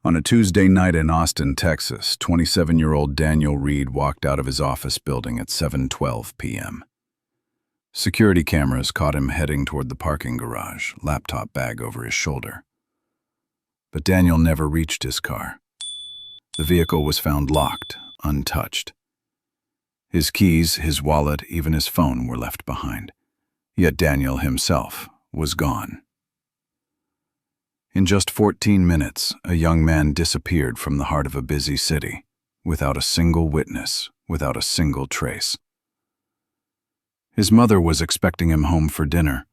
On a Tuesday night in Austin, Texas, 27-year-old Daniel Reed walked out of his office building at 7:12 p.m. Security cameras caught him heading toward the parking garage, laptop bag over his shoulder. But Daniel never reached his car. The vehicle was found locked, untouched. His keys, his wallet, even his phone were left behind. Yet Daniel himself was gone. In just 14 minutes, a young man disappeared from the heart of a busy city, without a single witness, without a single trace. His mother was expecting him home for dinner.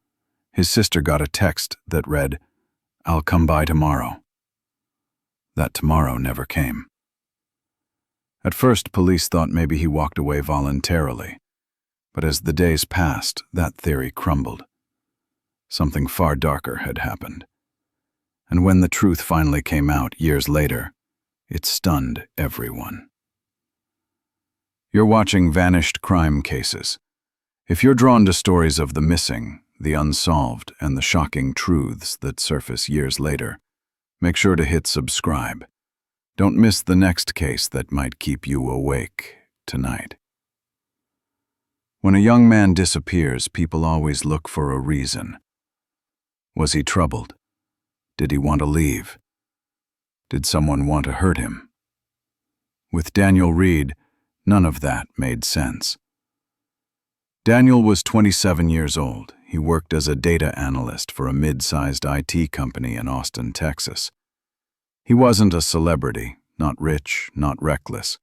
His sister got a text that read, "I'll come by tomorrow." That tomorrow never came. At first, police thought maybe he walked away voluntarily, but as the days passed, that theory crumbled. Something far darker had happened. And when the truth finally came out years later, it stunned everyone. You're watching Vanished Crime Cases. If you're drawn to stories of the missing, the unsolved, and the shocking truths that surface years later, make sure to hit subscribe. Don't miss the next case that might keep you awake tonight. When a young man disappears, people always look for a reason. Was he troubled? Did he want to leave? Did someone want to hurt him? With Daniel Reed, none of that made sense. Daniel was 27 years old. He worked as a data analyst for a mid-sized IT company in Austin, Texas. He wasn't a celebrity, not rich, not reckless.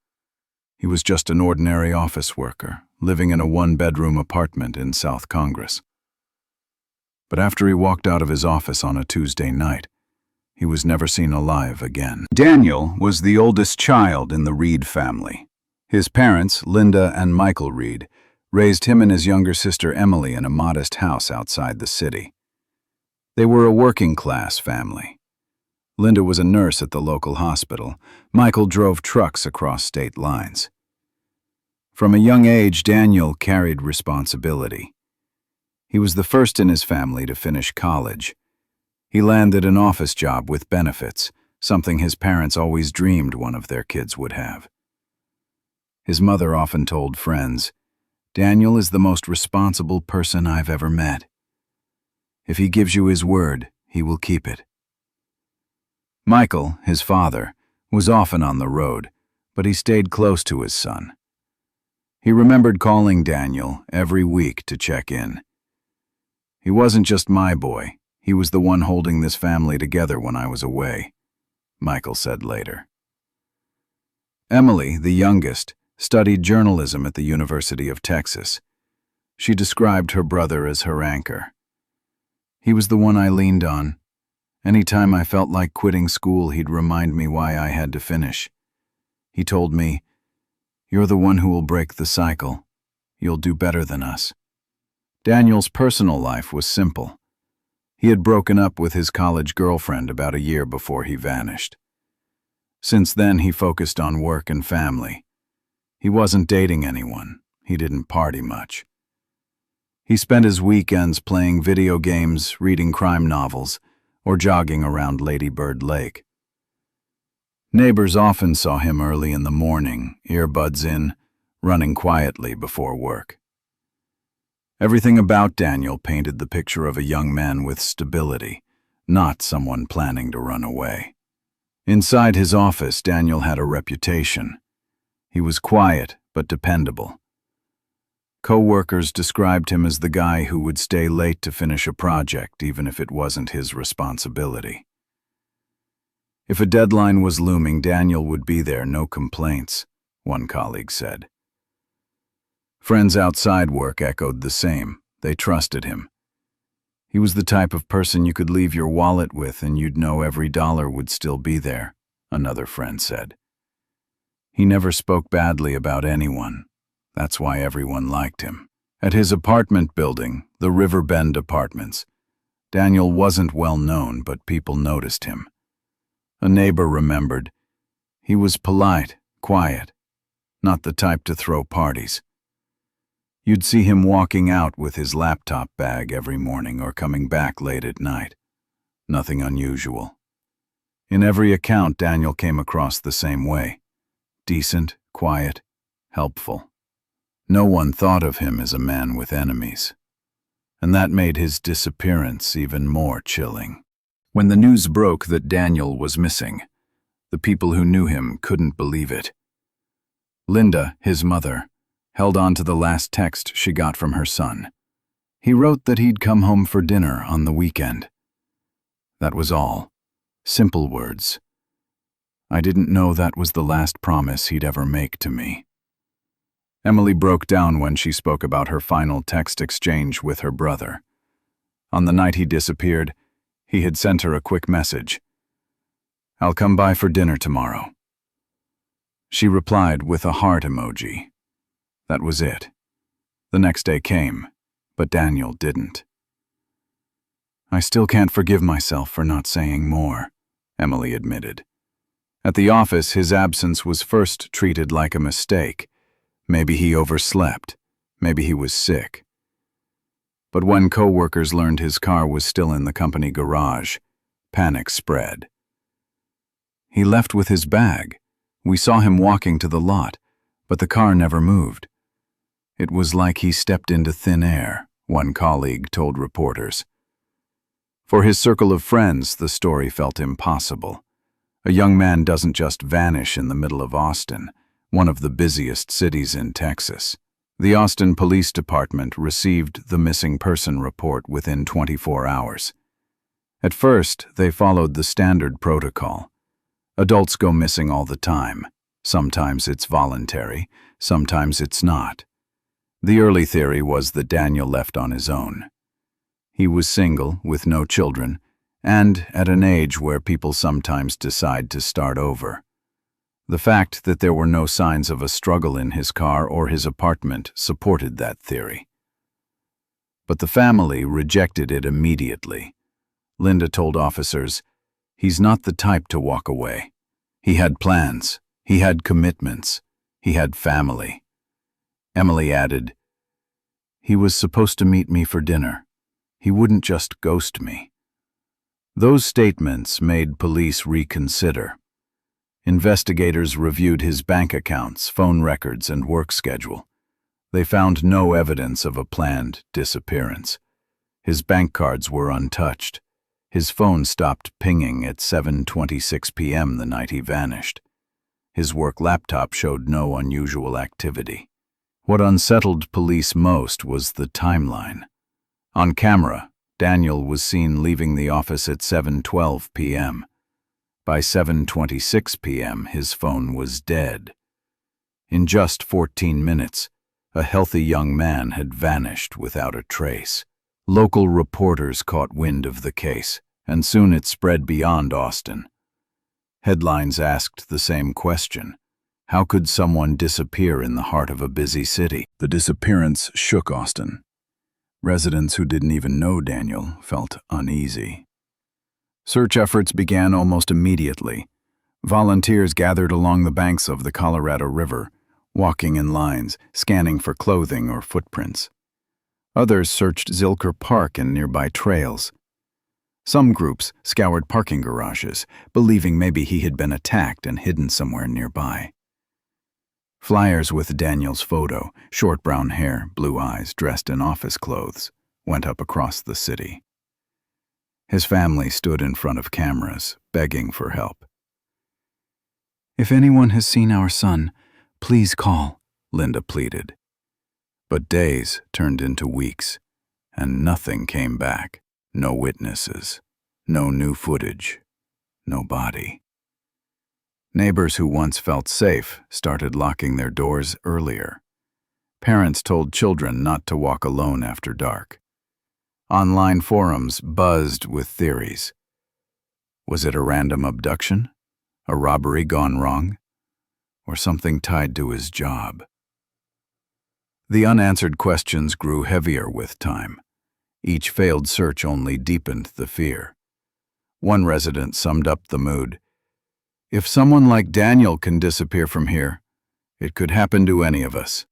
He was just an ordinary office worker, living in a one-bedroom apartment in South Congress. But after he walked out of his office on a Tuesday night, he was never seen alive again. Daniel was the oldest child in the Reed family. His parents, Linda and Michael Reed, raised him and his younger sister Emily in a modest house outside the city. They were a working-class family. Linda was a nurse at the local hospital. Michael drove trucks across state lines. From a young age, Daniel carried responsibility. He was the first in his family to finish college. He landed an office job with benefits, something his parents always dreamed one of their kids would have. His mother often told friends, "Daniel is the most responsible person I've ever met. If he gives you his word, he will keep it." Michael, his father, was often on the road, but he stayed close to his son. He remembered calling Daniel every week to check in. "He wasn't just my boy. He was the one holding this family together when I was away," Michael said later. Emily, the youngest, studied journalism at the University of Texas. She described her brother as her anchor. "He was the one I leaned on. Anytime I felt like quitting school, he'd remind me why I had to finish. He told me, 'You're the one who will break the cycle. You'll do better than us.'" Daniel's personal life was simple. He had broken up with his college girlfriend about a year before he vanished. Since then, he focused on work and family. He wasn't dating anyone. He didn't party much. He spent his weekends playing video games, reading crime novels, or jogging around Lady Bird Lake. Neighbors often saw him early in the morning, earbuds in, running quietly before work. Everything about Daniel painted the picture of a young man with stability, not someone planning to run away. Inside his office, Daniel had a reputation. He was quiet but dependable. Coworkers described him as the guy who would stay late to finish a project even if it wasn't his responsibility. If a deadline was looming, Daniel would be there, no complaints, one colleague said. Friends outside work echoed the same. They trusted him. He was the type of person you could leave your wallet with and you'd know every dollar would still be there, another friend said. He never spoke badly about anyone. That's why everyone liked him. At his apartment building, the Riverbend Apartments, Daniel wasn't well known, but people noticed him. A neighbor remembered. He was polite, quiet, not the type to throw parties. You'd see him walking out with his laptop bag every morning or coming back late at night. Nothing unusual. In every account, Daniel came across the same way: decent, quiet, helpful. No one thought of him as a man with enemies. And that made his disappearance even more chilling. When the news broke that Daniel was missing, the people who knew him couldn't believe it. Linda, his mother, held on to the last text she got from her son. He wrote that he'd come home for dinner on the weekend. That was all. Simple words. I didn't know that was the last promise he'd ever make to me. Emily broke down when she spoke about her final text exchange with her brother. On the night he disappeared, he had sent her a quick message: "I'll come by for dinner tomorrow." She replied with a heart emoji. That was it. The next day came, but Daniel didn't. "I still can't forgive myself for not saying more," Emily admitted. At the office, his absence was first treated like a mistake. Maybe he overslept. Maybe he was sick. But when coworkers learned his car was still in the company garage, panic spread. "He left with his bag. We saw him walking to the lot, but the car never moved. It was like he stepped into thin air," one colleague told reporters. For his circle of friends, the story felt impossible. A young man doesn't just vanish in the middle of Austin, one of the busiest cities in Texas. The Austin Police Department received the missing person report within 24 hours. At first, they followed the standard protocol. Adults go missing all the time. Sometimes it's voluntary, sometimes it's not. The early theory was that Daniel left on his own. He was single, with no children, and at an age where people sometimes decide to start over. The fact that there were no signs of a struggle in his car or his apartment supported that theory. But the family rejected it immediately. Linda told officers, "He's not the type to walk away. He had plans, he had commitments, he had family." Emily added, "He was supposed to meet me for dinner. He wouldn't just ghost me." Those statements made police reconsider. Investigators reviewed his bank accounts, phone records, and work schedule. They found no evidence of a planned disappearance. His bank cards were untouched. His phone stopped pinging at 7:26 p.m. the night he vanished. His work laptop showed no unusual activity. What unsettled police most was the timeline. On camera, Daniel was seen leaving the office at 7:12 p.m. By 7:26 p.m., his phone was dead. In just 14 minutes, a healthy young man had vanished without a trace. Local reporters caught wind of the case, and soon it spread beyond Austin. Headlines asked the same question: how could someone disappear in the heart of a busy city? The disappearance shook Austin. Residents who didn't even know Daniel felt uneasy. Search efforts began almost immediately. Volunteers gathered along the banks of the Colorado River, walking in lines, scanning for clothing or footprints. Others searched Zilker Park and nearby trails. Some groups scoured parking garages, believing maybe he had been attacked and hidden somewhere nearby. Flyers with Daniel's photo, short brown hair, blue eyes, dressed in office clothes, went up across the city. His family stood in front of cameras, begging for help. "If anyone has seen our son, please call," Linda pleaded. But days turned into weeks, and nothing came back. No witnesses, no new footage, no body. Neighbors who once felt safe started locking their doors earlier. Parents told children not to walk alone after dark. Online forums buzzed with theories. Was it a random abduction? A robbery gone wrong? Or something tied to his job? The unanswered questions grew heavier with time. Each failed search only deepened the fear. One resident summed up the mood: "If someone like Daniel can disappear from here, it could happen to any of us."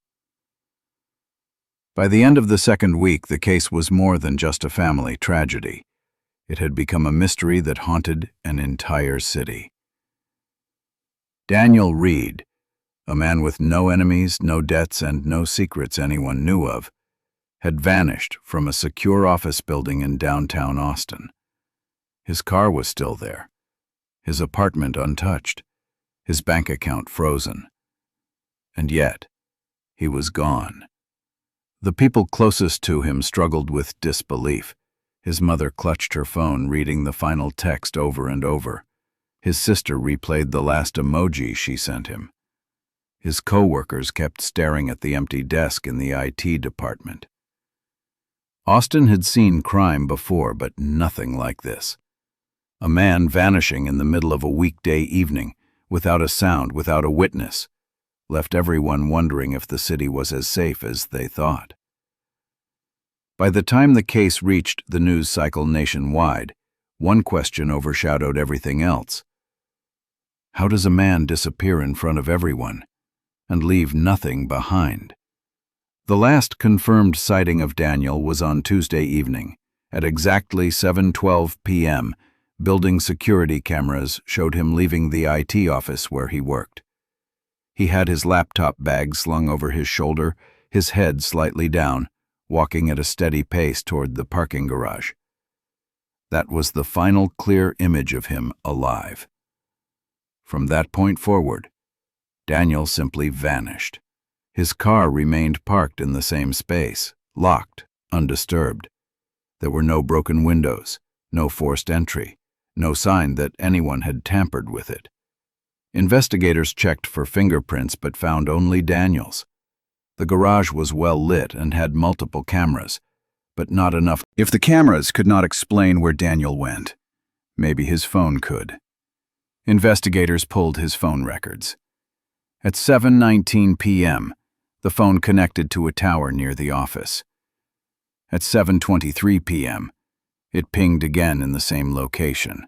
By the end of the second week, the case was more than just a family tragedy. It had become a mystery that haunted an entire city. Daniel Reed, a man with no enemies, no debts, and no secrets anyone knew of, had vanished from a secure office building in downtown Austin. His car was still there, his apartment untouched, his bank account frozen. And yet, he was gone. The people closest to him struggled with disbelief. His mother clutched her phone, reading the final text over and over. His sister replayed the last emoji she sent him. His coworkers kept staring at the empty desk in the IT department. Austin had seen crime before, but nothing like this. A man vanishing in the middle of a weekday evening, without a sound, without a witness, left everyone wondering if the city was as safe as they thought. By the time the case reached the news cycle nationwide, one question overshadowed everything else. How does a man disappear in front of everyone and leave nothing behind? The last confirmed sighting of Daniel was on Tuesday evening. At exactly 7:12 p.m., building security cameras showed him leaving the IT office where he worked. He had his laptop bag slung over his shoulder, his head slightly down, walking at a steady pace toward the parking garage. That was the final clear image of him alive. From that point forward, Daniel simply vanished. His car remained parked in the same space, locked, undisturbed. There were no broken windows, no forced entry, no sign that anyone had tampered with it. Investigators checked for fingerprints but found only Daniel's. The garage was well lit and had multiple cameras, but not enough. If the cameras could not explain where Daniel went, maybe his phone could. Investigators pulled his phone records. At 7:19 p.m., the phone connected to a tower near the office. At 7:23 p.m., it pinged again in the same location.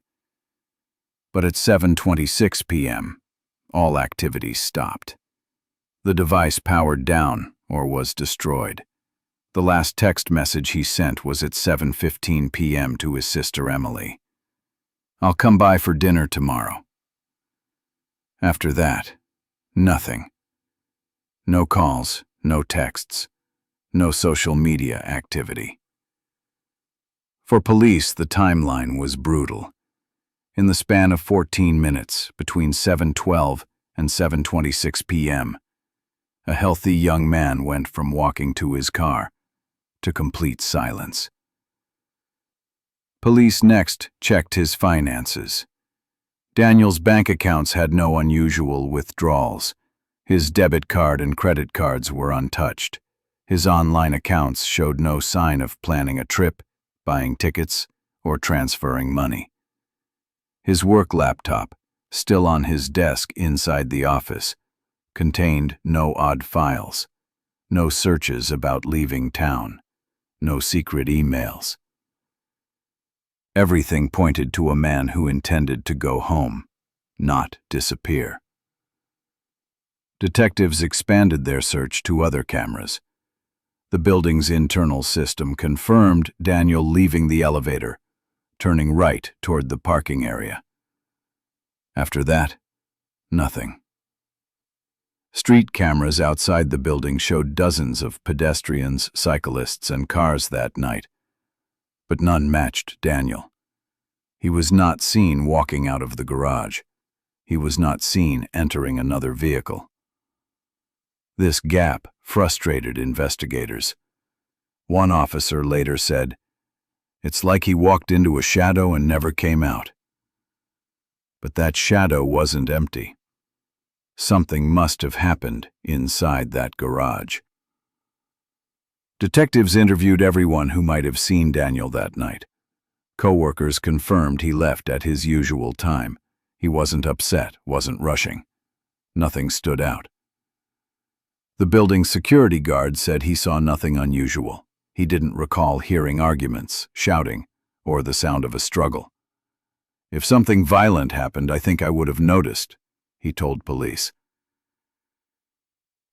But at 7:26 p.m., all activity stopped. The device powered down or was destroyed. The last text message he sent was at 7:15 p.m. to his sister Emily. "I'll come by for dinner tomorrow." After that, nothing. No calls, no texts, no social media activity. For police, the timeline was brutal. In the span of 14 minutes, between 7:12 and 7:26 p.m., a healthy young man went from walking to his car to complete silence. Police next checked his finances. Daniel's bank accounts had no unusual withdrawals. His debit card and credit cards were untouched. His online accounts showed no sign of planning a trip, buying tickets, or transferring money. His work laptop, still on his desk inside the office, contained no odd files, no searches about leaving town, no secret emails. Everything pointed to a man who intended to go home, not disappear. Detectives expanded their search to other cameras. The building's internal system confirmed Daniel leaving the elevator, turning right toward the parking area. After that, nothing. Street cameras outside the building showed dozens of pedestrians, cyclists, and cars that night, but none matched Daniel. He was not seen walking out of the garage. He was not seen entering another vehicle. This gap frustrated investigators. One officer later said, "It's like he walked into a shadow and never came out." But that shadow wasn't empty. Something must have happened inside that garage. Detectives interviewed everyone who might have seen Daniel that night. Coworkers confirmed he left at his usual time. He wasn't upset, wasn't rushing. Nothing stood out. The building's security guard said he saw nothing unusual. He didn't recall hearing arguments, shouting, or the sound of a struggle. "If something violent happened, I think I would have noticed," he told police.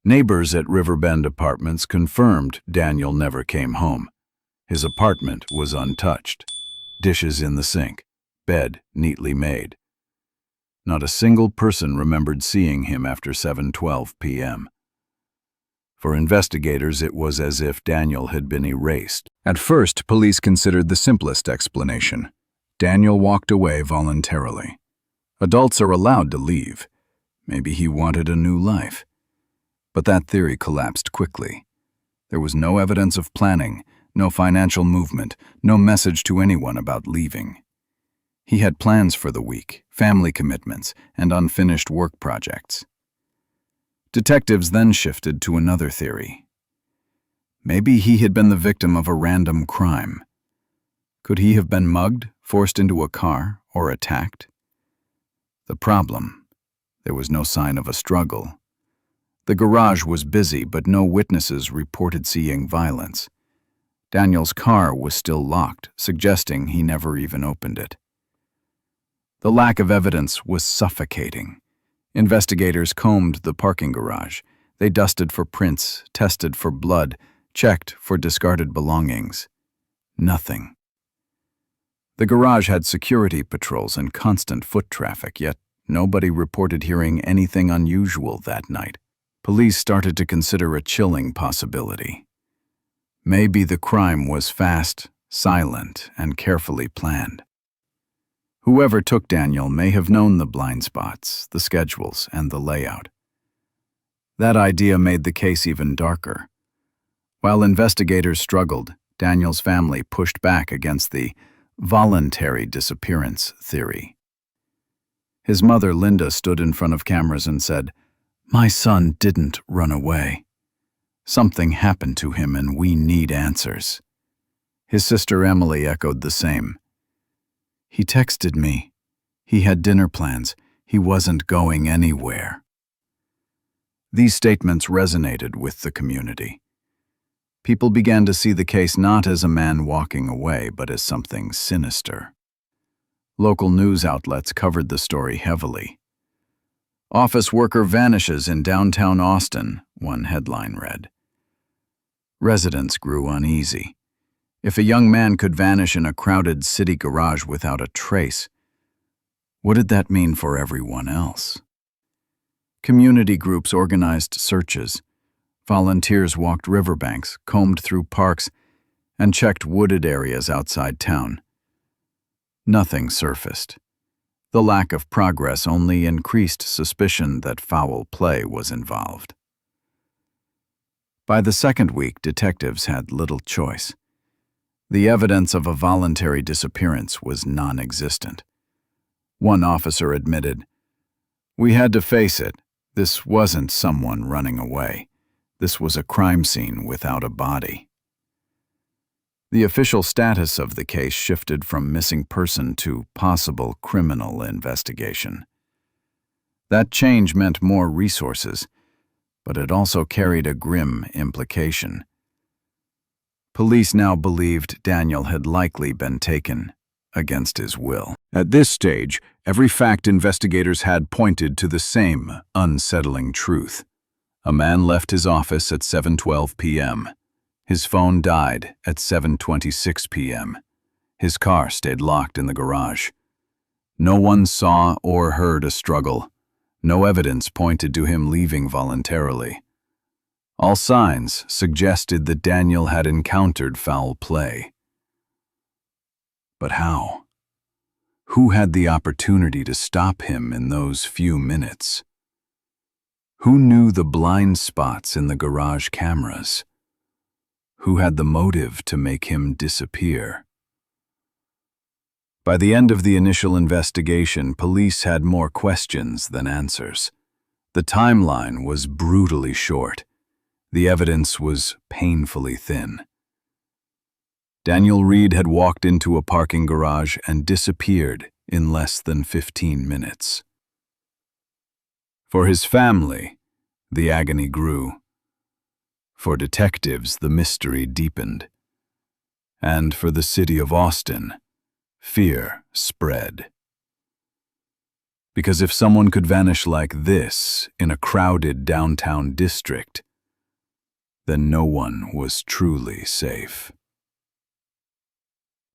Neighbors at Riverbend Apartments confirmed Daniel never came home. His apartment was untouched. dishes in the sink, bed neatly made. Not a single person remembered seeing him after 7:12 p.m. For investigators, it was as if Daniel had been erased. At first, police considered the simplest explanation. Daniel walked away voluntarily. Adults are allowed to leave. Maybe he wanted a new life. But that theory collapsed quickly. There was no evidence of planning, no financial movement, no message to anyone about leaving. He had plans for the week, family commitments, and unfinished work projects. Detectives then shifted to another theory. Maybe he had been the victim of a random crime. Could he have been mugged, forced into a car, or attacked? The problem: there was no sign of a struggle. The garage was busy, but no witnesses reported seeing violence. Daniel's car was still locked, suggesting he never even opened it. The lack of evidence was suffocating. Investigators combed the parking garage. They dusted for prints, tested for blood, checked for discarded belongings. Nothing. The garage had security patrols and constant foot traffic, yet nobody reported hearing anything unusual that night. Police started to consider a chilling possibility. Maybe the crime was fast, silent, and carefully planned. Whoever took Daniel may have known the blind spots, the schedules, and the layout. That idea made the case even darker. While investigators struggled, Daniel's family pushed back against the voluntary disappearance theory. His mother, Linda, stood in front of cameras and said, "My son didn't run away. Something happened to him and we need answers." His sister Emily echoed the same. "He texted me. He had dinner plans. He wasn't going anywhere." These statements resonated with the community. People began to see the case not as a man walking away, but as something sinister. Local news outlets covered the story heavily. "Office worker vanishes in downtown Austin," one headline read. Residents grew uneasy. If a young man could vanish in a crowded city garage without a trace, what did that mean for everyone else? Community groups organized searches. Volunteers walked riverbanks, combed through parks, and checked wooded areas outside town. Nothing surfaced. The lack of progress only increased suspicion that foul play was involved. By the second week, detectives had little choice. The evidence of a voluntary disappearance was non-existent. One officer admitted, "We had to face it. This wasn't someone running away. This was a crime scene without a body." The official status of the case shifted from missing person to possible criminal investigation. That change meant more resources, but it also carried a grim implication. Police now believed Daniel had likely been taken against his will. At this stage, every fact investigators had pointed to the same unsettling truth. A man left his office at 7:12 p.m. His phone died at 7:26 p.m. His car stayed locked in the garage. No one saw or heard a struggle. No evidence pointed to him leaving voluntarily. All signs suggested that Daniel had encountered foul play. But how? Who had the opportunity to stop him in those few minutes? Who knew the blind spots in the garage cameras? Who had the motive to make him disappear? By the end of the initial investigation, police had more questions than answers. The timeline was brutally short. The evidence was painfully thin. Daniel Reed had walked into a parking garage and disappeared in less than 15 minutes. For his family, the agony grew. For detectives, the mystery deepened. And for the city of Austin, fear spread. Because if someone could vanish like this in a crowded downtown district, then no one was truly safe.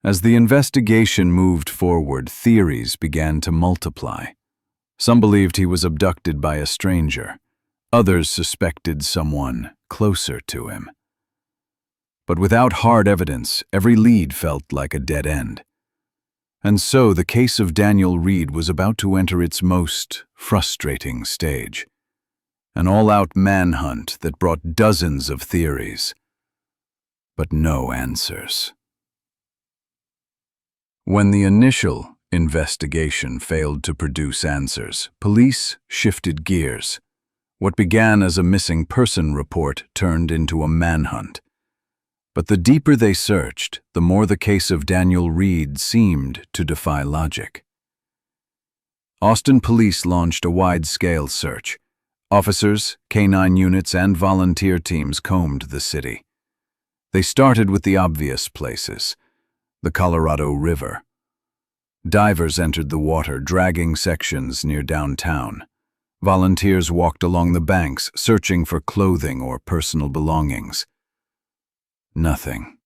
As the investigation moved forward, theories began to multiply. Some believed he was abducted by a stranger. Others suspected someone closer to him. But without hard evidence, every lead felt like a dead end. And so the case of Daniel Reed was about to enter its most frustrating stage. An all-out manhunt that brought dozens of theories, but no answers. When the initial investigation failed to produce answers, police shifted gears. What began as a missing person report turned into a manhunt. But the deeper they searched, the more the case of Daniel Reed seemed to defy logic. Austin police launched a wide-scale search. Officers, canine units, and volunteer teams combed the city. They started with the obvious places: the Colorado River. Divers entered the water, dragging sections near downtown. Volunteers walked along the banks, searching for clothing or personal belongings. Nothing.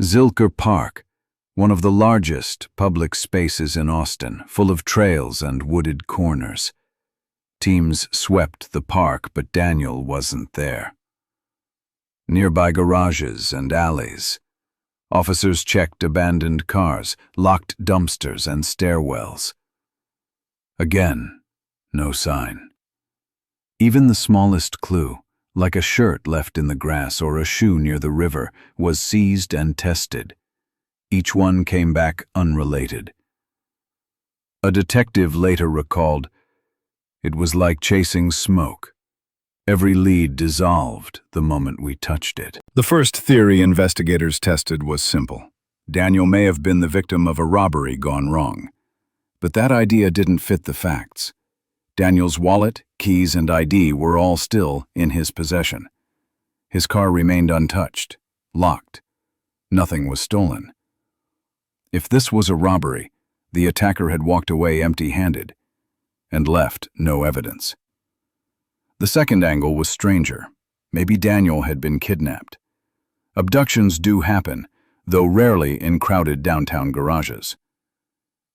Zilker Park, one of the largest public spaces in Austin, full of trails and wooded corners. Teams swept the park, but Daniel wasn't there. Nearby garages and alleys. Officers checked abandoned cars, locked dumpsters and stairwells. Again, no sign. Even the smallest clue, like a shirt left in the grass or a shoe near the river, was seized and tested. Each one came back unrelated. A detective later recalled, "It was like chasing smoke. Every lead dissolved the moment we touched it." The first theory investigators tested was simple. Daniel may have been the victim of a robbery gone wrong. But that idea didn't fit the facts. Daniel's wallet, keys, and ID were all still in his possession. His car remained untouched, locked. Nothing was stolen. If this was a robbery, the attacker had walked away empty-handed and left no evidence. The second angle was stranger. Maybe Daniel had been kidnapped. Abductions do happen, though rarely in crowded downtown garages.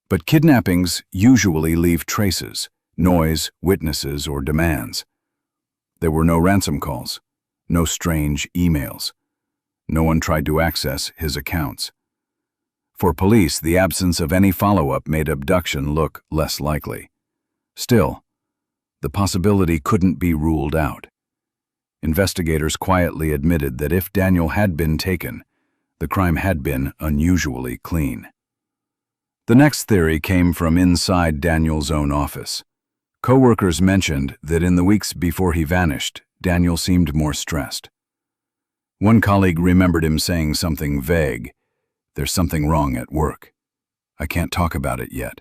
But kidnappings usually leave traces: noise, witnesses, or demands. There were no ransom calls, no strange emails. No one tried to access his accounts. For police, the absence of any follow-up made abduction look less likely. Still, the possibility couldn't be ruled out. Investigators quietly admitted that if Daniel had been taken, the crime had been unusually clean. The next theory came from inside Daniel's own office. Coworkers mentioned that in the weeks before he vanished, Daniel seemed more stressed. One colleague remembered him saying something vague: "There's something wrong at work. I can't talk about it yet."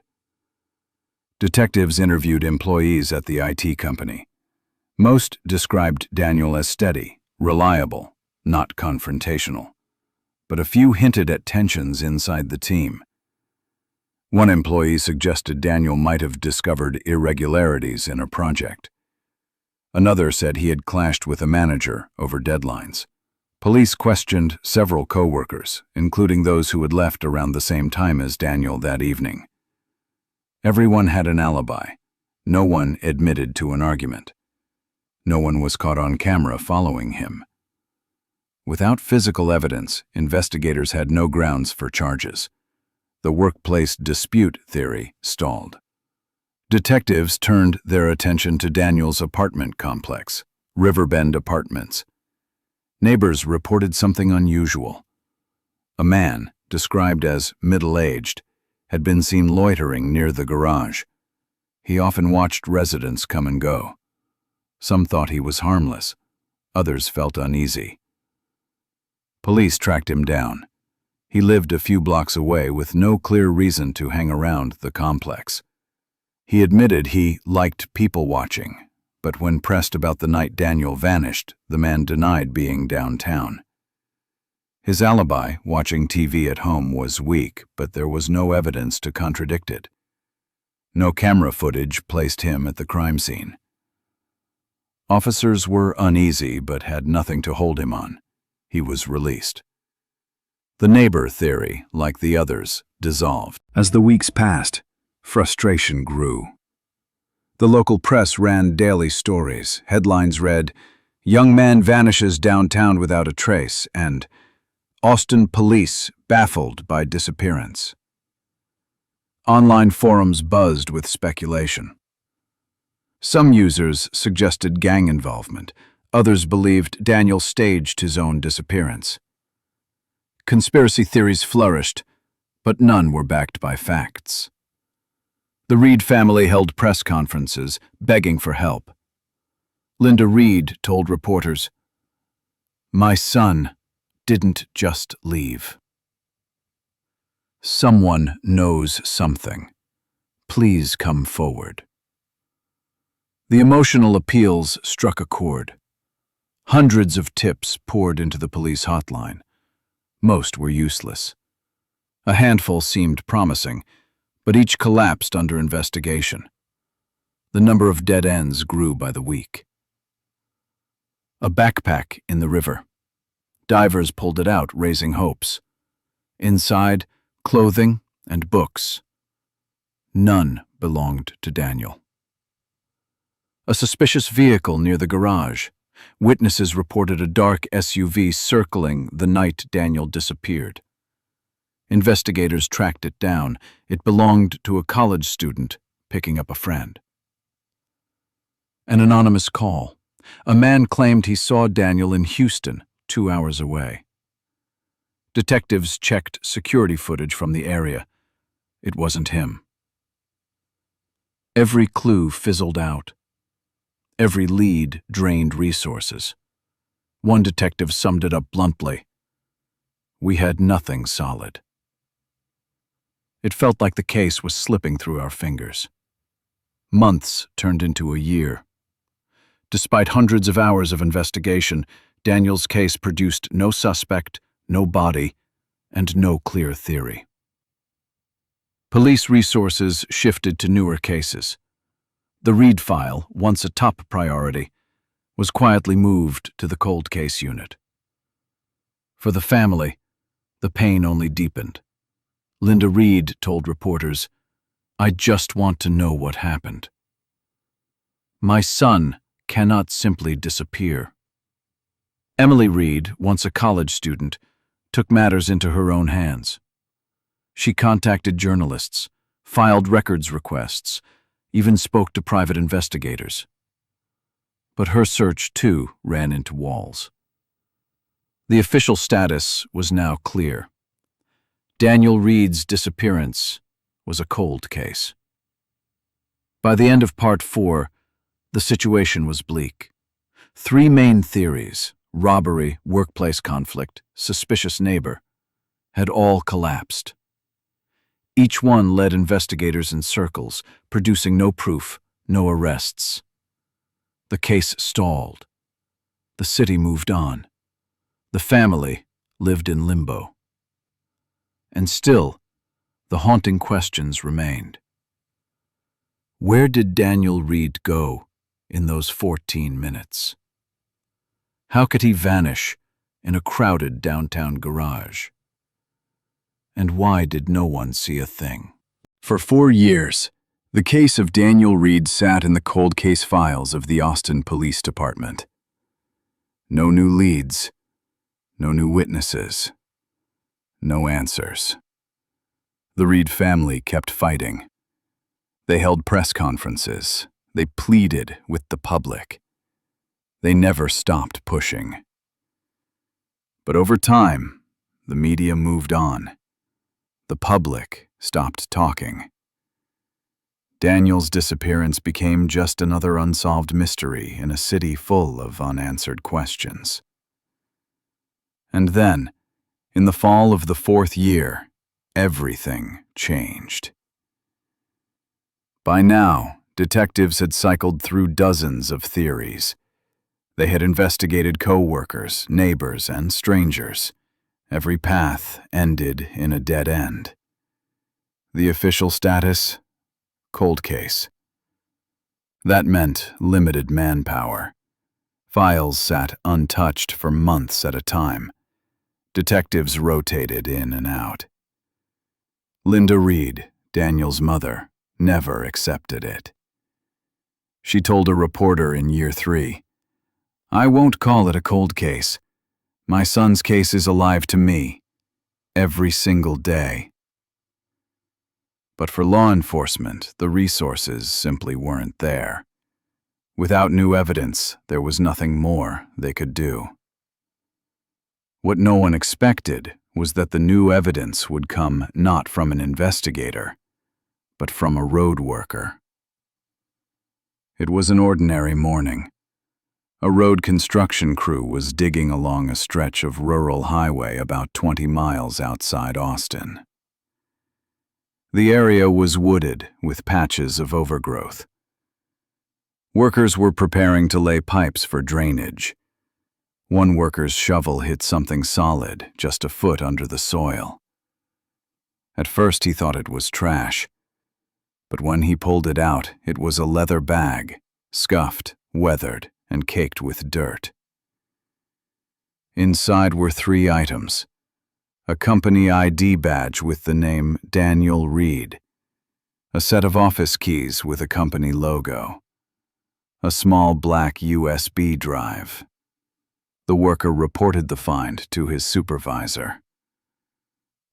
Detectives interviewed employees at the IT company. Most described Daniel as steady, reliable, not confrontational. But a few hinted at tensions inside the team. One employee suggested Daniel might have discovered irregularities in a project. Another said he had clashed with a manager over deadlines. Police questioned several coworkers, including those who had left around the same time as Daniel that evening. Everyone had an alibi. No one admitted to an argument. No one was caught on camera following him. Without physical evidence, investigators had no grounds for charges. The workplace dispute theory stalled. Detectives turned their attention to Daniel's apartment complex, Riverbend Apartments. Neighbors reported something unusual. A man, described as middle-aged, had been seen loitering near the garage. He often watched residents come and go. Some thought he was harmless. Others felt uneasy. Police tracked him down. He lived a few blocks away with no clear reason to hang around the complex. He admitted he liked people watching, but when pressed about the night Daniel vanished, the man denied being downtown. His alibi, watching TV at home, was weak, but there was no evidence to contradict it. No camera footage placed him at the crime scene. Officers were uneasy but had nothing to hold him on. He was released. The neighbor theory, like the others, dissolved. As the weeks passed, frustration grew. The local press ran daily stories. Headlines read, "Young man vanishes downtown without a trace," and "Austin police baffled by disappearance." Online forums buzzed with speculation. Some users suggested gang involvement. Others believed Daniel staged his own disappearance. Conspiracy theories flourished, but none were backed by facts. The Reed family held press conferences, begging for help. Linda Reed told reporters, "My son didn't just leave. Someone knows something. Please come forward." The emotional appeals struck a chord. Hundreds of tips poured into the police hotline. Most were useless. A handful seemed promising, but each collapsed under investigation. The number of dead ends grew by the week. A backpack in the river. Divers pulled it out, raising hopes. Inside, clothing and books. None belonged to Daniel. A suspicious vehicle near the garage. Witnesses reported a dark SUV circling the night Daniel disappeared. Investigators tracked it down. It belonged to a college student picking up a friend. An anonymous call. A man claimed he saw Daniel in Houston, 2 hours away. Detectives checked security footage from the area. It wasn't him. Every clue fizzled out. Every lead drained resources. One detective summed it up bluntly. "We had nothing solid." It felt like the case was slipping through our fingers. Months turned into a year. Despite hundreds of hours of investigation, Daniel's case produced no suspect, no body, and no clear theory. Police resources shifted to newer cases. The Reed file, once a top priority, was quietly moved to the cold case unit. For the family, the pain only deepened. Linda Reed told reporters, "I just want to know what happened. My son cannot simply disappear." Emily Reed, once a college student, took matters into her own hands. She contacted journalists, filed records requests, even spoke to private investigators. But her search, too, ran into walls. The official status was now clear. Daniel Reed's disappearance was a cold case. By the end of Part 4, the situation was bleak. 3 main theories, robbery, workplace conflict, suspicious neighbor, had all collapsed. Each one led investigators in circles, producing no proof, no arrests. The case stalled. The city moved on. The family lived in limbo. And still, the haunting questions remained. Where did Daniel Reed go in those 14 minutes? How could he vanish in a crowded downtown garage? And why did no one see a thing? For 4 years, the case of Daniel Reed sat in the cold case files of the Austin Police Department. No new leads, no new witnesses, no answers. The Reed family kept fighting. They held press conferences. They pleaded with the public. They never stopped pushing. But over time, the media moved on. The public stopped talking. Daniel's disappearance became just another unsolved mystery in a city full of unanswered questions. And then, in the fall of the 4th year, everything changed. By now, detectives had cycled through dozens of theories. They had investigated coworkers, neighbors, and strangers. Every path ended in a dead end. The official status? Cold case. That meant limited manpower. Files sat untouched for months at a time. Detectives rotated in and out. Linda Reed, Daniel's mother, never accepted it. She told a reporter in year 3, "I won't call it a cold case. My son's case is alive to me, every single day." But for law enforcement, the resources simply weren't there. Without new evidence, there was nothing more they could do. What no one expected was that the new evidence would come not from an investigator, but from a road worker. It was an ordinary morning. A road construction crew was digging along a stretch of rural highway about 20 miles outside Austin. The area was wooded with patches of overgrowth. Workers were preparing to lay pipes for drainage. One worker's shovel hit something solid just a foot under the soil. At first he thought it was trash, but when he pulled it out, it was a leather bag, scuffed, weathered, and caked with dirt. Inside were 3 items: a company ID badge with the name Daniel Reed, a set of office keys with a company logo, a small black USB drive. The worker reported the find to his supervisor.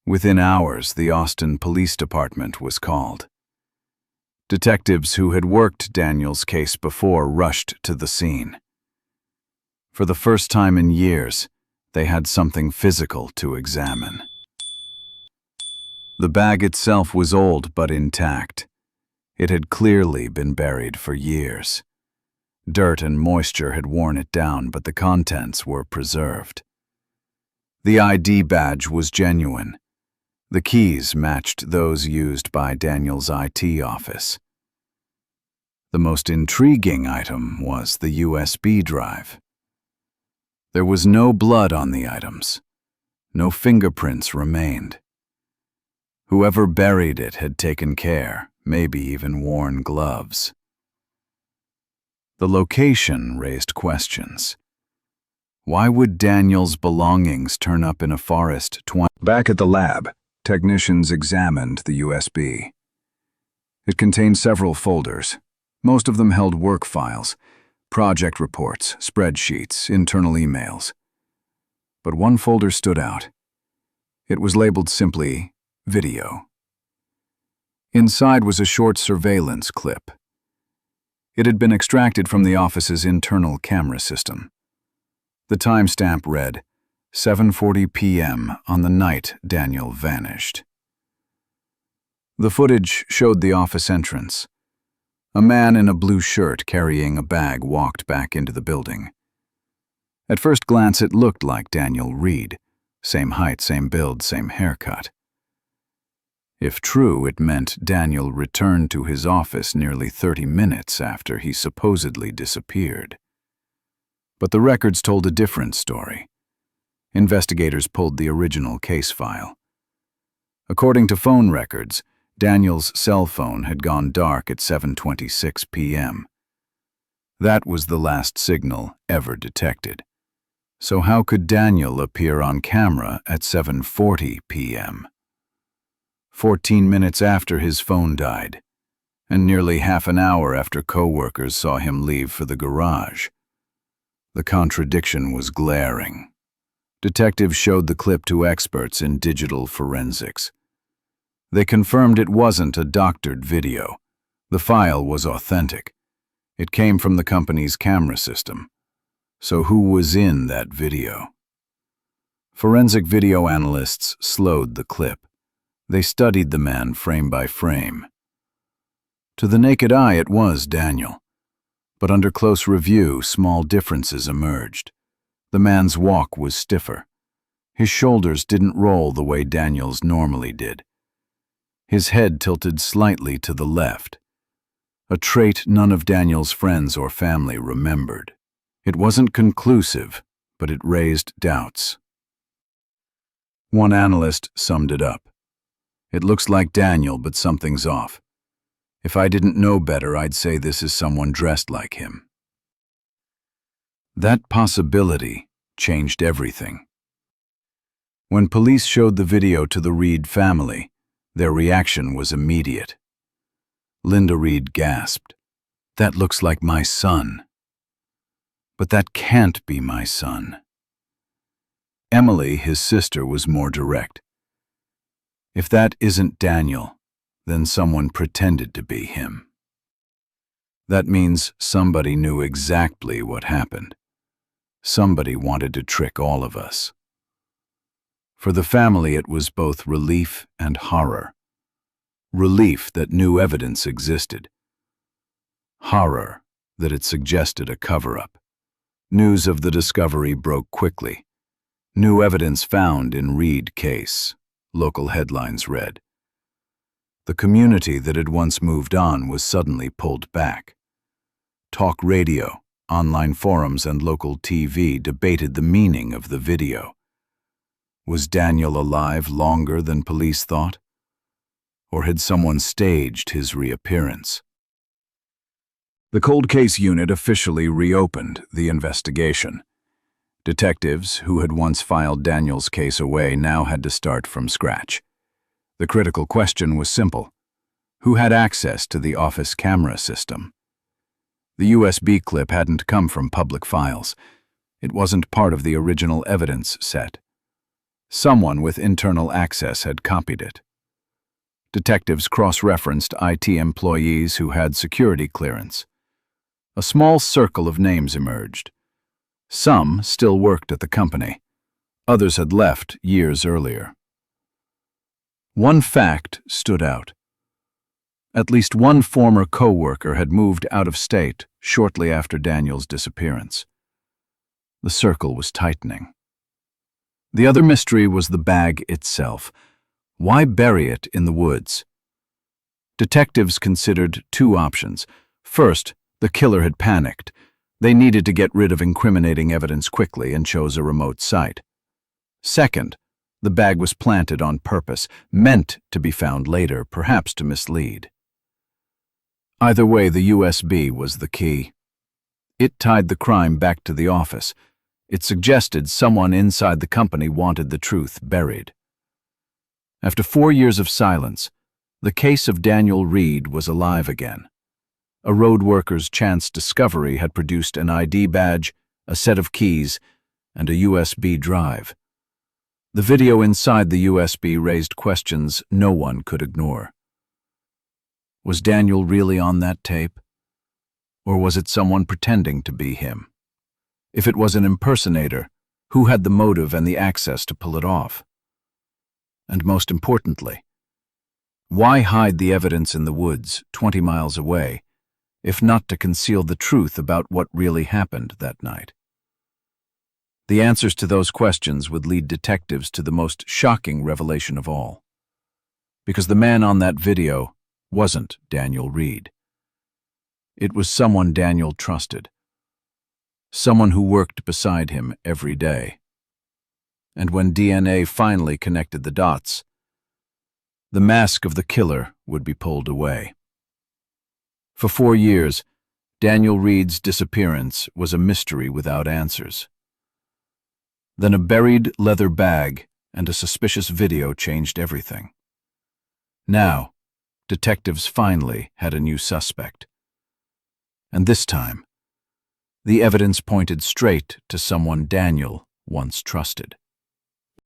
Within hours, the Austin Police Department was called. Detectives who had worked Daniel's case before rushed to the scene. For the first time in years, they had something physical to examine. The bag itself was old but intact. It had clearly been buried for years. Dirt and moisture had worn it down, but the contents were preserved. The ID badge was genuine. The keys matched those used by Daniel's IT office. The most intriguing item was the USB drive. There was no blood on the items. No fingerprints remained. Whoever buried it had taken care, maybe even worn gloves. The location raised questions. Why would Daniel's belongings turn up in a forest? Back at the lab, technicians examined the USB. It contained several folders. Most of them held work files, project reports, spreadsheets, internal emails. But one folder stood out. It was labeled simply Video. Inside was a short surveillance clip. It had been extracted from the office's internal camera system. The timestamp read, 7:40 p.m. on the night Daniel vanished. The footage showed the office entrance. A man in a blue shirt carrying a bag walked back into the building. At first glance, it looked like Daniel Reed. Same height, same build, same haircut. If true, it meant Daniel returned to his office nearly 30 minutes after he supposedly disappeared. But the records told a different story. Investigators pulled the original case file. According to phone records, Daniel's cell phone had gone dark at 7:26 p.m. That was the last signal ever detected. So how could Daniel appear on camera at 7:40 p.m.? 14 minutes after his phone died, and nearly half an hour after coworkers saw him leave for the garage. The contradiction was glaring. Detectives showed the clip to experts in digital forensics. They confirmed it wasn't a doctored video. The file was authentic. It came from the company's camera system. So who was in that video? Forensic video analysts slowed the clip. They studied the man frame by frame. To the naked eye, it was Daniel. But under close review, small differences emerged. The man's walk was stiffer. His shoulders didn't roll the way Daniel's normally did. His head tilted slightly to the left, a trait none of Daniel's friends or family remembered. It wasn't conclusive, but it raised doubts. One analyst summed it up. "It looks like Daniel, but something's off. If I didn't know better, I'd say this is someone dressed like him." That possibility changed everything. When police showed the video to the Reed family, their reaction was immediate. Linda Reed gasped, "That looks like my son." "But that can't be my son." Emily, his sister, was more direct. "If that isn't Daniel, then someone pretended to be him. That means somebody knew exactly what happened. Somebody wanted to trick all of us." For the family, it was both relief and horror. Relief that new evidence existed. Horror that it suggested a cover-up. News of the discovery broke quickly. "New evidence found in Reed case," local headlines read. The community that had once moved on was suddenly pulled back. Talk radio, online forums, and local TV debated the meaning of the video. Was Daniel alive longer than police thought? Or had someone staged his reappearance? The cold case unit officially reopened the investigation. Detectives who had once filed Daniel's case away now had to start from scratch. The critical question was simple: who had access to the office camera system? The USB clip hadn't come from public files. It wasn't part of the original evidence set. Someone with internal access had copied it. Detectives cross-referenced IT employees who had security clearance. A small circle of names emerged. Some still worked at the company. Others had left years earlier. One fact stood out. At least one former coworker had moved out of state shortly after Daniel's disappearance. The circle was tightening. The other mystery was the bag itself. Why bury it in the woods? Detectives considered two options. First, the killer had panicked. They needed to get rid of incriminating evidence quickly and chose a remote site. Second, the bag was planted on purpose, meant to be found later, perhaps to mislead. Either way, the USB was the key. It tied the crime back to the office. It suggested someone inside the company wanted the truth buried. After 4 years of silence, the case of Daniel Reed was alive again. A road worker's chance discovery had produced an ID badge, a set of keys, and a USB drive. The video inside the USB raised questions no one could ignore. Was Daniel really on that tape? Or was it someone pretending to be him? If it was an impersonator, who had the motive and the access to pull it off? And most importantly, why hide the evidence in the woods 20 miles away, if not to conceal the truth about what really happened that night? The answers to those questions would lead detectives to the most shocking revelation of all. Because the man on that video wasn't Daniel Reed. It was someone Daniel trusted. Someone who worked beside him every day. And when DNA finally connected the dots, the mask of the killer would be pulled away. For 4 years, Daniel Reed's disappearance was a mystery without answers. Then a buried leather bag and a suspicious video changed everything. Now, detectives finally had a new suspect. And this time, the evidence pointed straight to someone Daniel once trusted.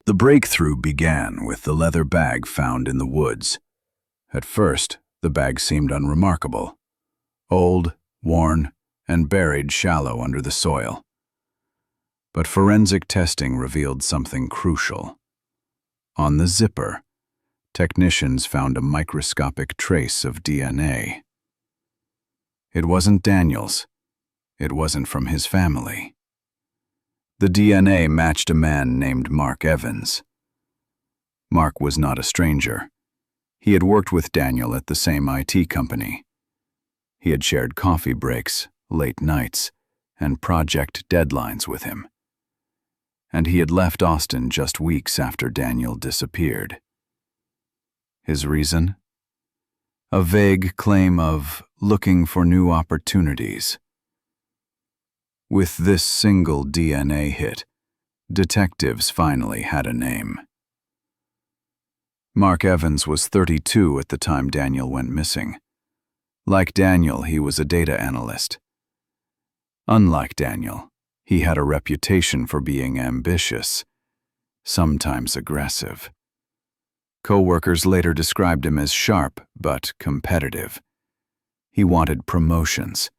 The breakthrough began with the leather bag found in the woods. At first, the bag seemed unremarkable. Old, worn, and buried shallow under the soil. But forensic testing revealed something crucial. On the zipper, technicians found a microscopic trace of DNA. It wasn't Daniel's. It wasn't from his family. The DNA matched a man named Mark Evans. Mark was not a stranger. He had worked with Daniel at the same IT company. He had shared coffee breaks, late nights, and project deadlines with him. And he had left Austin just weeks after Daniel disappeared. His reason? A vague claim of looking for new opportunities. With this single DNA hit, detectives finally had a name. Mark Evans was 32 at the time Daniel went missing. Like Daniel, he was a data analyst. Unlike Daniel, he had a reputation for being ambitious, sometimes aggressive. Coworkers later described him as sharp but competitive. He wanted promotions.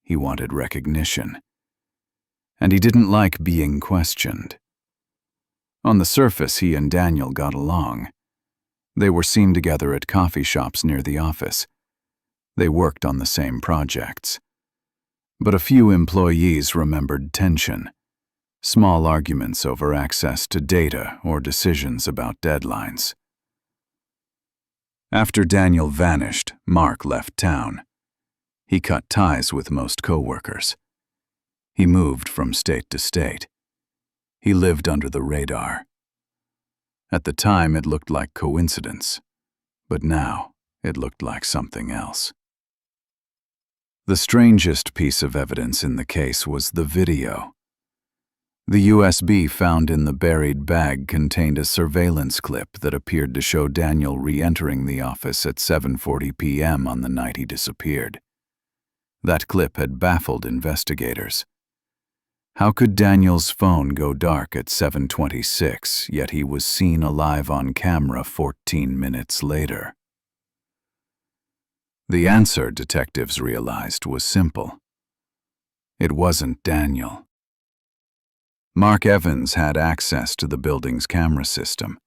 He wanted recognition. And he didn't like being questioned. On the surface, he and Daniel got along. They were seen together at coffee shops near the office. They worked on the same projects. But a few employees remembered tension, small arguments over access to data or decisions about deadlines. After Daniel vanished, Mark left town. He cut ties with most coworkers. He moved from state to state. He lived under the radar. At the time, it looked like coincidence, but now it looked like something else. The strangest piece of evidence in the case was the video. The USB found in the buried bag contained a surveillance clip that appeared to show Daniel re-entering the office at 7:40 p.m. on the night he disappeared. That clip had baffled investigators. How could Daniel's phone go dark at 7:26, yet he was seen alive on camera 14 minutes later? The answer, detectives realized, was simple. It wasn't Daniel. Mark Evans had access to the building's camera system.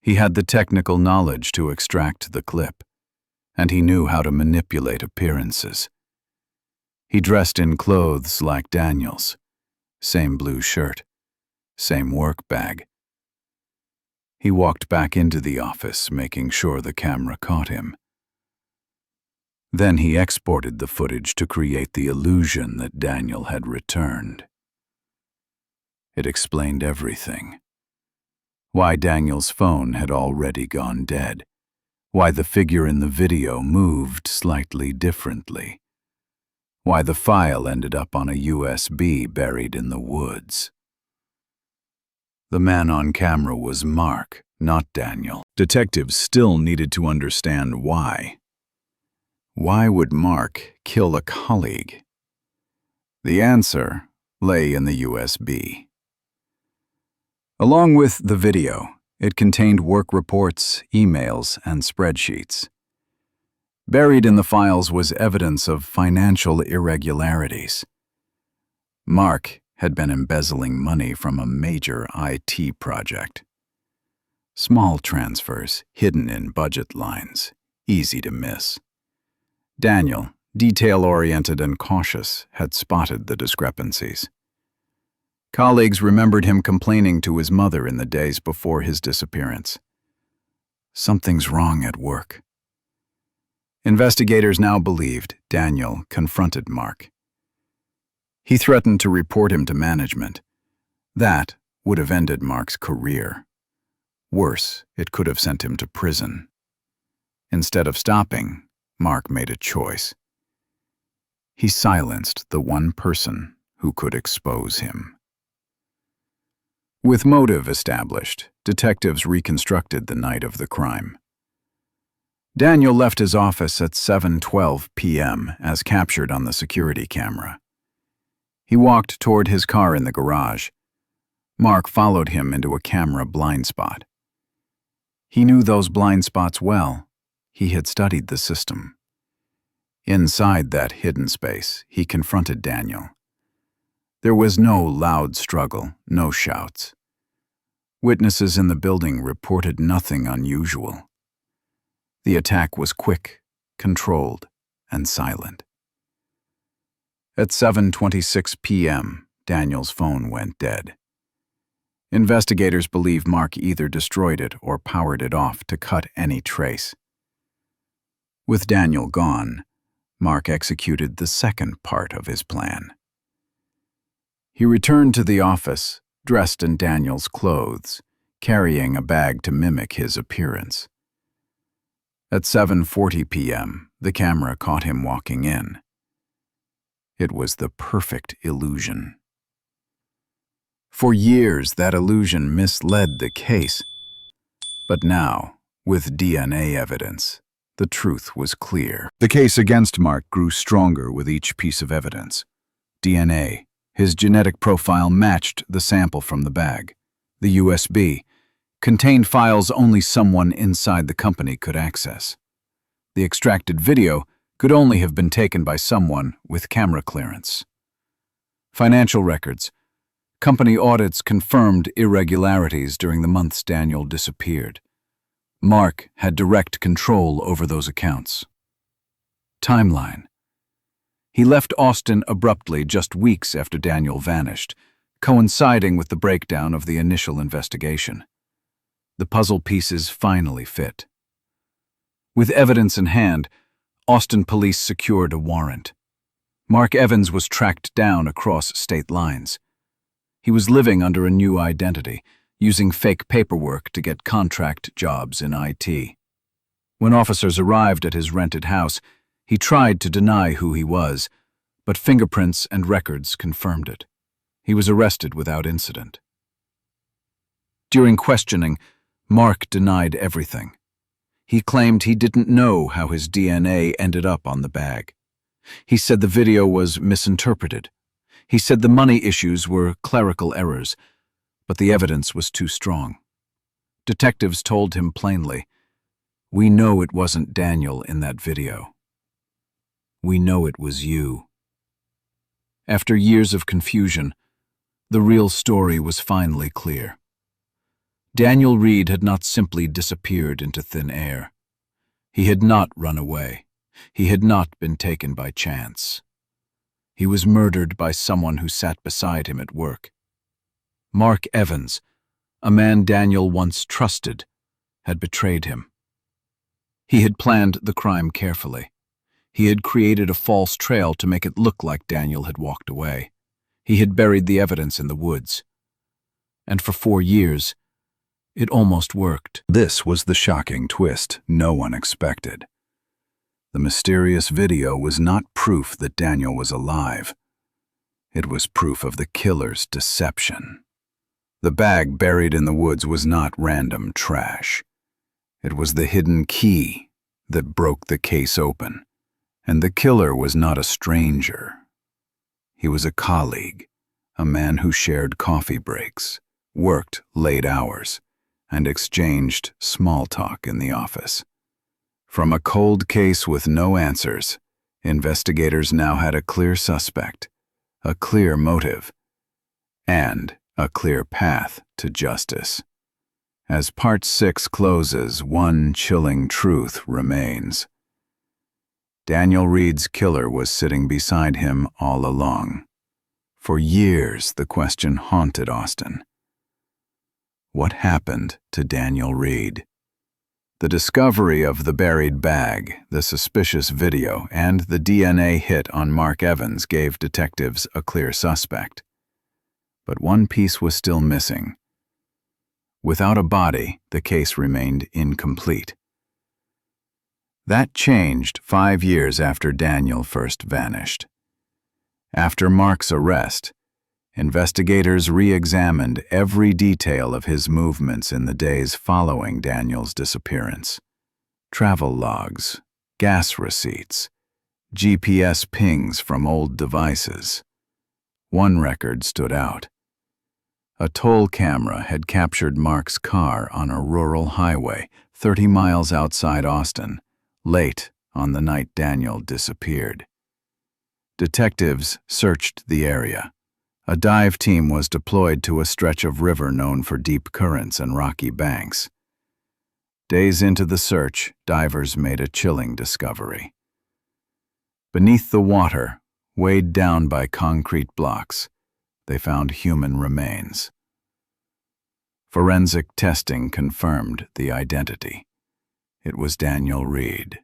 He had the technical knowledge to extract the clip, and he knew how to manipulate appearances. He dressed in clothes like Daniel's, same blue shirt, same work bag. He walked back into the office, making sure the camera caught him. Then he exported the footage to create the illusion that Daniel had returned. It explained everything. Why Daniel's phone had already gone dead. Why the figure in the video moved slightly differently. Why the file ended up on a USB buried in the woods. The man on camera was Mark, not Daniel. Detectives still needed to understand why. Why would Mark kill a colleague? The answer lay in the USB. Along with the video, it contained work reports, emails, and spreadsheets. Buried in the files was evidence of financial irregularities. Mark had been embezzling money from a major IT project. Small transfers hidden in budget lines, easy to miss. Daniel, detail-oriented and cautious, had spotted the discrepancies. Colleagues remembered him complaining to his mother in the days before his disappearance. Something's wrong at work. Investigators now believed Daniel confronted Mark. He threatened to report him to management. That would have ended Mark's career. Worse, it could have sent him to prison. Instead of stopping, Mark made a choice. He silenced the one person who could expose him. With motive established, detectives reconstructed the night of the crime. Daniel left his office at 7:12 p.m. as captured on the security camera. He walked toward his car in the garage. Mark followed him into a camera blind spot. He knew those blind spots well. He had studied the system. Inside that hidden space, he confronted Daniel. There was no loud struggle, no shouts. Witnesses in the building reported nothing unusual. The attack was quick, controlled, and silent. At 7:26 p.m., Daniel's phone went dead. Investigators believe Mark either destroyed it or powered it off to cut any trace. With Daniel gone, Mark executed the second part of his plan. He returned to the office, dressed in Daniel's clothes, carrying a bag to mimic his appearance. At 7:40 p.m., the camera caught him walking in. It was the perfect illusion. For years, that illusion misled the case. But now, with DNA evidence, the truth was clear. The case against Mark grew stronger with each piece of evidence. DNA, his genetic profile matched the sample from the bag. The USB contained files only someone inside the company could access. The extracted video could only have been taken by someone with camera clearance. Financial records. Company audits confirmed irregularities during the months Daniel disappeared. Mark had direct control over those accounts. Timeline. He left Austin abruptly just weeks after Daniel vanished, coinciding with the breakdown of the initial investigation. The puzzle pieces finally fit. With evidence in hand, Austin police secured a warrant. Mark Evans was tracked down across state lines. He was living under a new identity, using fake paperwork to get contract jobs in IT. When officers arrived at his rented house, he tried to deny who he was, but fingerprints and records confirmed it. He was arrested without incident. During questioning, Mark denied everything. He claimed he didn't know how his DNA ended up on the bag. He said the video was misinterpreted. He said the money issues were clerical errors, but the evidence was too strong. Detectives told him plainly, "We know it wasn't Daniel in that video. We know it was you." After years of confusion, the real story was finally clear. Daniel Reed had not simply disappeared into thin air. He had not run away. He had not been taken by chance. He was murdered by someone who sat beside him at work. Mark Evans, a man Daniel once trusted, had betrayed him. He had planned the crime carefully. He had created a false trail to make it look like Daniel had walked away. He had buried the evidence in the woods. And for 4 years, it almost worked. This was the shocking twist no one expected. The mysterious video was not proof that Daniel was alive. It was proof of the killer's deception. The bag buried in the woods was not random trash. It was the hidden key that broke the case open. And the killer was not a stranger. He was a colleague, a man who shared coffee breaks, worked late hours, and exchanged small talk in the office. From a cold case with no answers, investigators now had a clear suspect, a clear motive, and a clear path to justice. As Part 6 closes, one chilling truth remains. Daniel Reed's killer was sitting beside him all along. For years, the question haunted Austin. What happened to Daniel Reed? The discovery of the buried bag, the suspicious video, and the DNA hit on Mark Evans gave detectives a clear suspect. But one piece was still missing. Without a body, the case remained incomplete. That changed 5 years after Daniel first vanished. After Mark's arrest, investigators re-examined every detail of his movements in the days following Daniel's disappearance. Travel logs, gas receipts, GPS pings from old devices. One record stood out. A toll camera had captured Mark's car on a rural highway 30 miles outside Austin, late on the night Daniel disappeared. Detectives searched the area. A dive team was deployed to a stretch of river known for deep currents and rocky banks. Days into the search, divers made a chilling discovery. Beneath the water, weighed down by concrete blocks, they found human remains. Forensic testing confirmed the identity. It was Daniel Reed.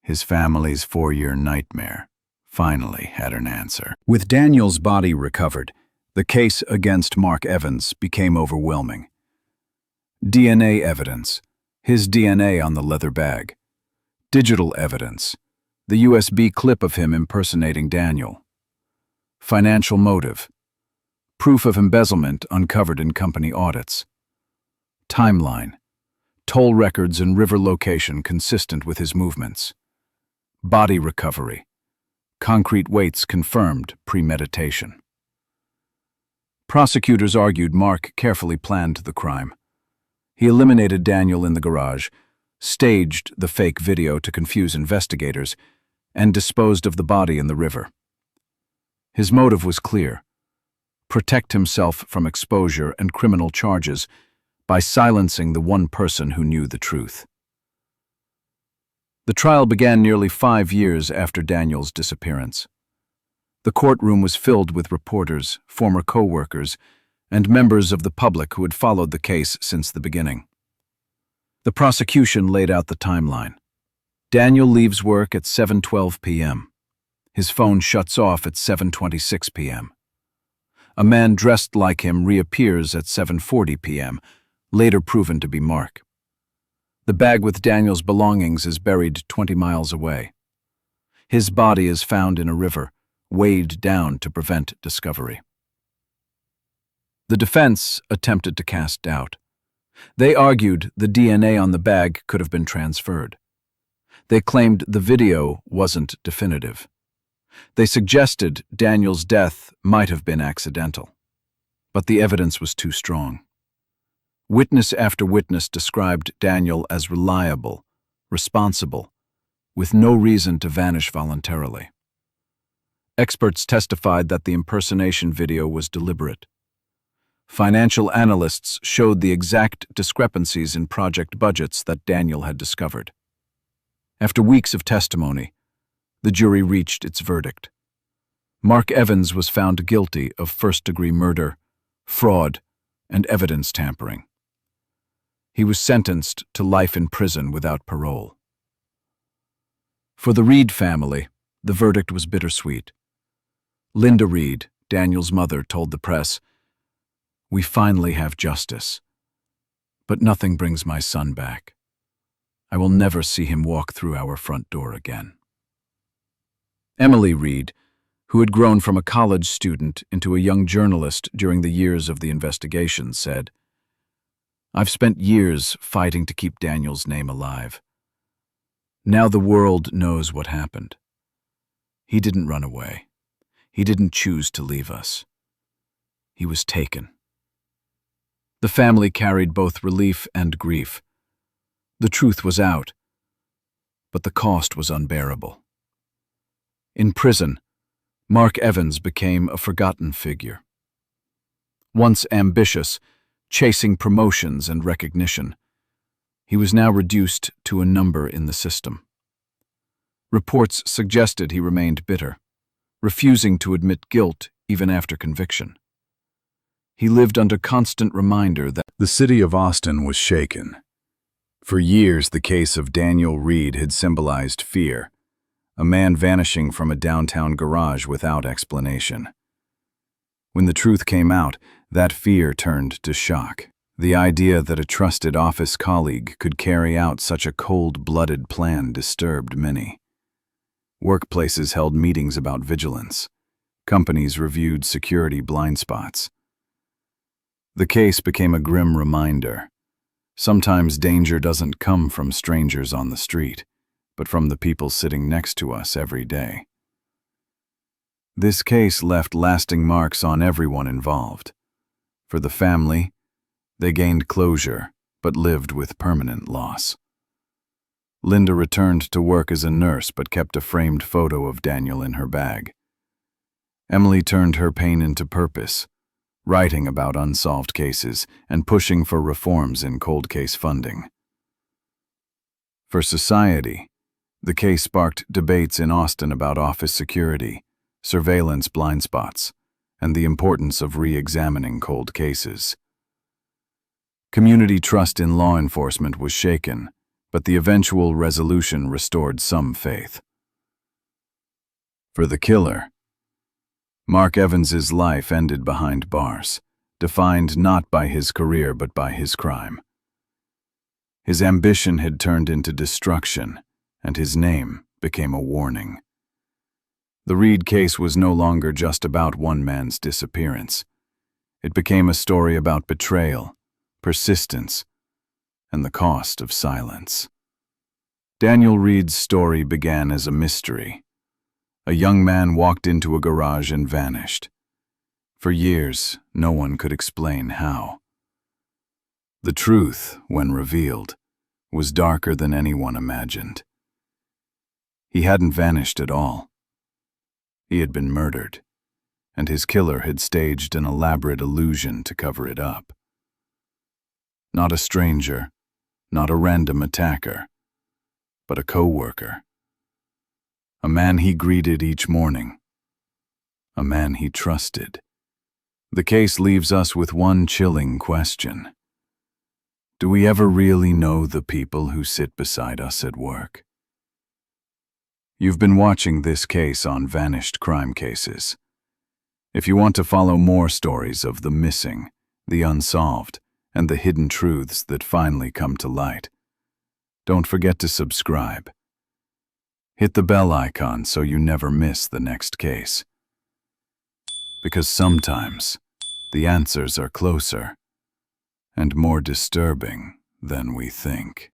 His family's 4-year nightmare finally had an answer. With Daniel's body recovered, the case against Mark Evans became overwhelming. DNA evidence, his DNA on the leather bag. Digital evidence, the USB clip of him impersonating Daniel. Financial motive, proof of embezzlement uncovered in company audits. Timeline, Toll records and river location consistent with his movements. Body recovery. Concrete weights confirmed premeditation. Prosecutors argued Mark carefully planned the crime. He eliminated Daniel in the garage, staged the fake video to confuse investigators, and disposed of the body in the river. His motive was clear: protect himself from exposure and criminal charges by silencing the one person who knew the truth. The trial began nearly 5 years after Daniel's disappearance. The courtroom was filled with reporters, former coworkers, and members of the public who had followed the case since the beginning. The prosecution laid out the timeline. Daniel leaves work at 7:12 p.m. His phone shuts off at 7:26 p.m. A man dressed like him reappears at 7:40 p.m., later proven to be Mark. The bag with Daniel's belongings is buried 20 miles away. His body is found in a river, weighed down to prevent discovery. The defense attempted to cast doubt. They argued the DNA on the bag could have been transferred. They claimed the video wasn't definitive. They suggested Daniel's death might have been accidental. But the evidence was too strong. Witness after witness described Daniel as reliable, responsible, with no reason to vanish voluntarily. Experts testified that the impersonation video was deliberate. Financial analysts showed the exact discrepancies in project budgets that Daniel had discovered. After weeks of testimony, the jury reached its verdict. Mark Evans was found guilty of first-degree murder, fraud, and evidence tampering. He was sentenced to life in prison without parole. For the Reed family, the verdict was bittersweet. Linda Reed, Daniel's mother, told the press, "We finally have justice, but nothing brings my son back. I will never see him walk through our front door again." Emily Reed, who had grown from a college student into a young journalist during the years of the investigation, said, "I've spent years fighting to keep Daniel's name alive. Now the world knows what happened. He didn't run away. He didn't choose to leave us. He was taken." The family carried both relief and grief. The truth was out, but the cost was unbearable. In prison, Mark Evans became a forgotten figure. Once ambitious, chasing promotions and recognition, he was now reduced to a number in the system. Reports suggested he remained bitter, refusing to admit guilt even after conviction. He lived under constant reminder that the city of Austin was shaken. For years, the case of Daniel Reed had symbolized fear, a man vanishing from a downtown garage without explanation. When the truth came out, that fear turned to shock. The idea that a trusted office colleague could carry out such a cold-blooded plan disturbed many. Workplaces held meetings about vigilance. Companies reviewed security blind spots. The case became a grim reminder. Sometimes danger doesn't come from strangers on the street, but from the people sitting next to us every day. This case left lasting marks on everyone involved. For the family, they gained closure, but lived with permanent loss. Linda returned to work as a nurse but kept a framed photo of Daniel in her bag. Emily turned her pain into purpose, writing about unsolved cases and pushing for reforms in cold case funding. For society, the case sparked debates in Austin about office security, surveillance blind spots, and the importance of re-examining cold cases. Community trust in law enforcement was shaken, but the eventual resolution restored some faith. For the killer, Mark Evans's life ended behind bars, defined not by his career but by his crime. His ambition had turned into destruction, and his name became a warning. The Reed case was no longer just about one man's disappearance. It became a story about betrayal, persistence, and the cost of silence. Daniel Reed's story began as a mystery. A young man walked into a garage and vanished. For years, no one could explain how. The truth, when revealed, was darker than anyone imagined. He hadn't vanished at all. He had been murdered, and his killer had staged an elaborate illusion to cover it up. Not a stranger, not a random attacker, but a coworker. A man he greeted each morning. A man he trusted. The case leaves us with one chilling question. Do we ever really know the people who sit beside us at work? You've been watching this case on Vanished Crime Cases. If you want to follow more stories of the missing, the unsolved, and the hidden truths that finally come to light, don't forget to subscribe. Hit the bell icon so you never miss the next case. Because sometimes the answers are closer and more disturbing than we think.